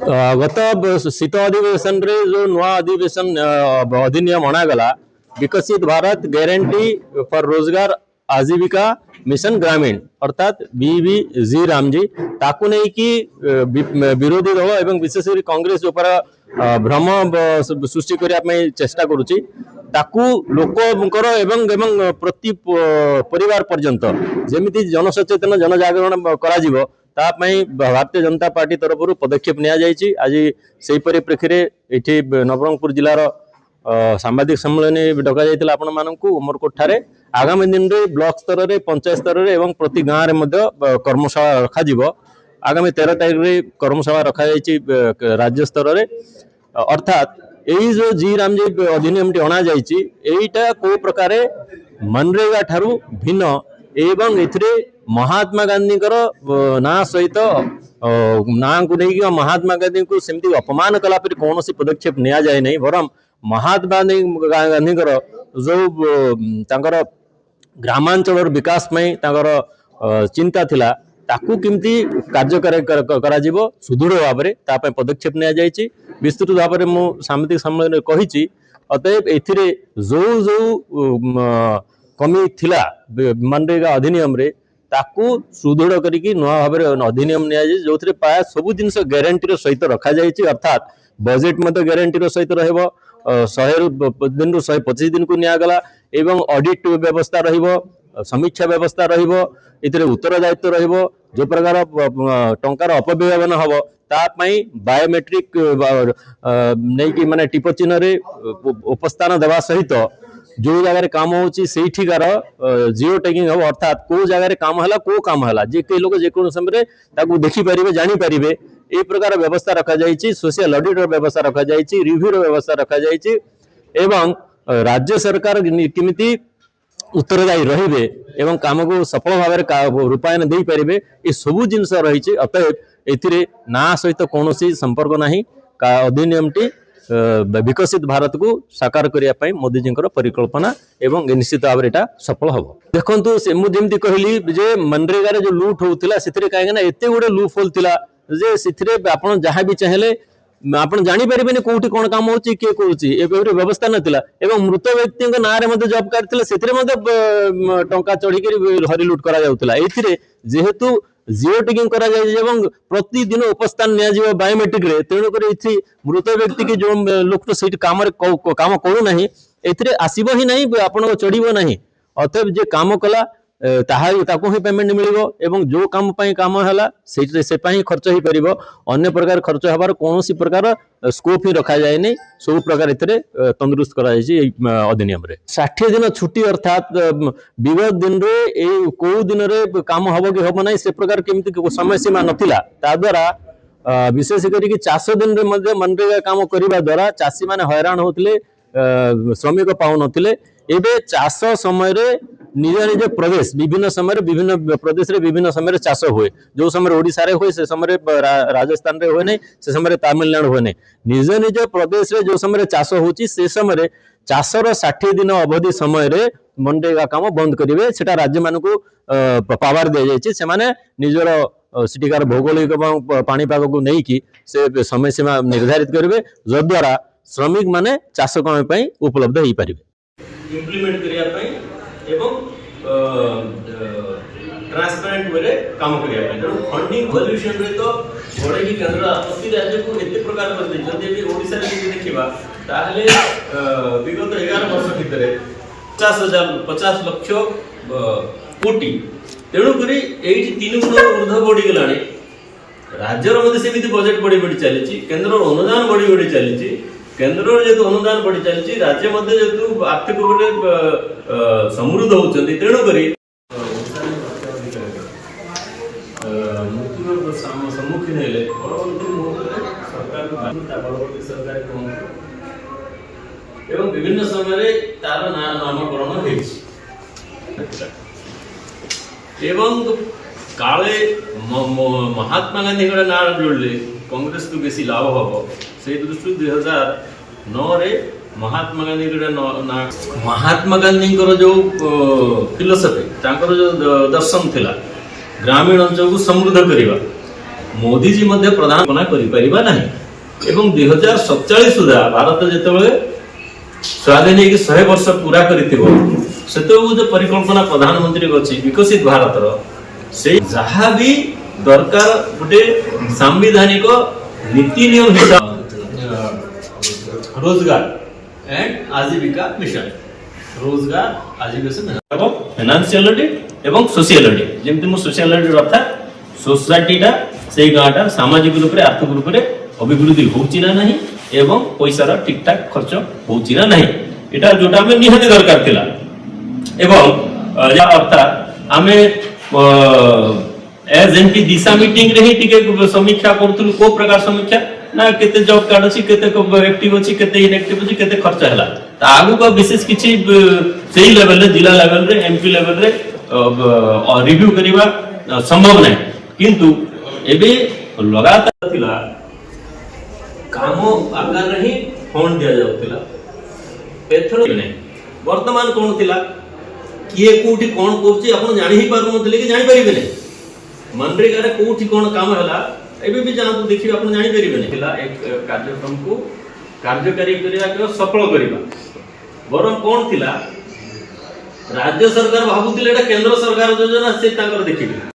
गत शीत अधिवेशन रे जो नुआ अधिवेशन अधिनियम अणागला विकसित भारत ग्यारंटी फॉर रोजगार आजीविका मिशन ग्रामीण अर्थात BVG रामजी ताकू नहीं कि विरोधी दल एवं विशेषकर कांग्रेस ऊपर भ्रम सृष्टि करने चेष्टा करुच्ची ताकू लोकंकर एवं एवं प्रति परिवार पर्यंत जमी जनसचेतन जनजागरण करा भारतीय जनता पार्टी तरफ पदक्षेप नि आज से परिप्रेक्षी ये नवरंगपुर जिलार सांबादिक सम्मेलन डक जाता आपण मानक उमरकोट ठारे आगामी दिन में ब्लॉक स्तर में पंचायत स्तर में एवं प्रति गाँव में कर्मशाला रखा आगामी 13 तारीख में कर्मशाला रखा राज्य स्तर में अर्थात यही जो जी रामजी अधिनियम अणा जाटा को प्रकार मनरेगा ठारू भिन्न एवं ए महात्मा गांधी ना सहित ना को लेकिन महात्मा गांधी को सेमती अपमान कला कौन पदक्षेप नि जाए नहीं बरम महात्मा गांधी जो ग्रामांचल विकास में चिंता थिला ताकू किमती कार्यकारी करा सुदृढ़ भाव में पदक्षेप नि विस्तृत भाव में मु सांबादिक सम्मेलन कही अतएव ए जो जो कमी थिला मनरेगा अधिनियम रे ताकू सुदृढ़ करके नुआ भाव अधिनियम नि जो प्राय सब जिन ग्यारंटी सहित रखा जाइए अर्थात बजेट मत ग्यारंटी सहित रह 100 दिन 125 दिन को निगला एवं ऑडिट व्यवस्था रही समीक्षा व्यवस्था रही उत्तरदायित्व रही जो प्रकार टंकार अपव्यवन हम तापाई बायोमेट्रिक नहीं कि माने टिप चिन्ह रे उपस्थान देवा सहित जो जगह काम होची सेठिकार जियो टैगिंग हम अर्थात को जगह काम है को काम है जे कई लोग जेको समय देखी पारे जानी पारे ए प्रकार व्यवस्था रखा जाइए सोशल ऑडिट व्यवस्था रखा जाइए रिव्यू व्यवस्था रखा जाइए एवं राज्य सरकार किमिति उत्तरदायी रहिबे एवं काम को सफल भाव रूपायन दे पारे ये सबू जिनस रही अतएव ए ना सहित कौन संपर्क नहीं अधिनियम टी विकसित भारत को साकार करने मोदी जी परिकल्पना एवं निश्चित भाव में सफल हम देखु से मुझे कहली जे मनरेगा जो लुट होता से कहीं एत गुड़े लूप होल थिला जे सिथिरे आपण जहाँ भी चाहेले आपण जानी परिबेनी कोठी कोन काम होची के कोची ए व्यवस्था नथिला एवं मृत व्यक्ति ना रे मध्ये जॉब कार्ड थिला सेथिरे मध्ये टंका चढ़ी करी हरि लूट करा जाउतला एथिरे जेहेतु जियो टैगिंग करा जाय एवं प्रतिदिन उपस्थान निया जीव बायोमेट्रिक रे तेणु करी इथि मृत व्यक्ति के जो लोक तो सेठी काम रे काम करू नाही एथिरे आसीबो ही नाही आपण चढ़ीबो नाही अतएव जे काम कला ताकू ही पेमेंट मिलिबो एवं जो काम पई काम हला से पई खर्च ही परिबो अन्य प्रकार खर्च हबार कोनोसी प्रकार स्कोप ही रखा जाए नहीं सब प्रकार इतरे तंदुरुस्त करा जाय अधिनियम रे 60 दिन छुट्टी अर्थात विगत दिन रे ए को दिन रे काम हबो कि हबो नै से प्रकार केमिति समय सीमा नथिला ता द्वारा विशेष करी चाष दिन रे मध्ये मनरेगा काम करिबा द्वारा चासी माने हैरान होतले श्रमिक पाउ नथिले एबे चाष समय रे निज निज प्रदेश विभिन्न समय विभिन्न प्रदेश रे विभिन्न समय चाष हुए जो समय ओडिशा रे हुए से समय राजस्थान रे हुए नहीं से समय तमिलनाडु हुए नहीं निज निज प्रदेश रे जो समय चाष होची से समय चाषर 60 दिन अवधि समय रे मनरेगा काम बंद करेंगे सेटा राज्य मान को पावर दि जाइए से माने निजर सेठिकार भौगोलिक पाणीपाग को लेकिन से समय सीमा निर्धारित करेंगे जद्वारा श्रमिक माने चाष काम उपलब्ध हो पारे इम्प्लीमेंट करने एवं ट्रांसपेरेंट वे काम करने फंडिंग वैल्यूएशन रे तो बड़े ही केंद्र प्रति राज्य को एते प्रकार कर दे जदि भी ओडिसा रे देखिबा ताहले विगत 11 वर्ष भितर 50 लाख कोटी तेणु करी एठी 3 गुण ऊर्ध्व बढ़ी गलानी राज्यर मध्ये सेमिति बजेट बढ़ी चली केंद्र अनुदान बढ़ी चली केंद्र जेतु अनुदान बढ़ी चली राज्य मध्य जेतु आर्थिक रूप से समृद्ध होती तेणु करी मृत्यु सम्मुखीन हेले परवर्ती मुहूर्त सरकार सरकार एवं विभिन्न समय तार नामकरण एवं काले महात्मा गांधी ना जोड़ले कांग्रेस को बेसी लाभ हम से दृष्टि 2009 रे महात्मा गांधी महात्मा गांधी जो फिलोसफी जो दर्शन थिला ग्रामीण अंचल को समृद्ध करवा मोदी जी मध्य प्रधान बना करि परिबा नाही एवं 2047 सुधा भारत जेतेबेले स्वाधीन होगी 100 वर्ष पूरा करिथिबो सेतो जो परिकल्पना प्रधानमंत्री अछि विकसित भारत रो से जहा भी दरकार गोटे संवैधानिक नीति नियम हिसाब रोजगार एंड आजीविका मिशन रोजगार आजीविका एवं फाइनेंशियलिटी एवं सोशियलिटी जेमति मु सोशियलिटी रथा सोसाइटीटा से गाँटा सामाजिक रूप से आर्थिक रूप से अभिवृद्धि होची ना नहीं एवं पैसार ठीक ठाक खर्च होची ना नहीं एटा जोटा हमें निहाती दरकार थिला एवं अर्थात आमे एज एमपी दिशा मीटिंग रे ही टिके समीक्षा करथुल को प्रकार समीक्षा ना केते जॉब कार्ड अछि केते एक्टिव अछि केते इनएक्टिव अछि केते खर्च हला ता आगु को विशेष किछि सेही लेवल रे जिला लेवल रे एमपी लेवल रे रिव्यू करिवा संभव नै किंतु एबे लगातार थिला काम आकार रे ही फंड दिया जाउतिला एथरो नै वर्तमान कोन थिला किए कोठी कोन करछि आपण जानि ही पारु नथिले कि जानि परिबे नै मनरेगा रे कोठी कोन काम हला एबे भी जान देखि आपण जानि परिबे नै थिला एक कार्यक्रम को कार्यकारी करिया के सफल करिबा बरम कोन थिला राज्य सरकार भाबुतिले एटा केंद्र सरकार योजना से ताकर देखिबे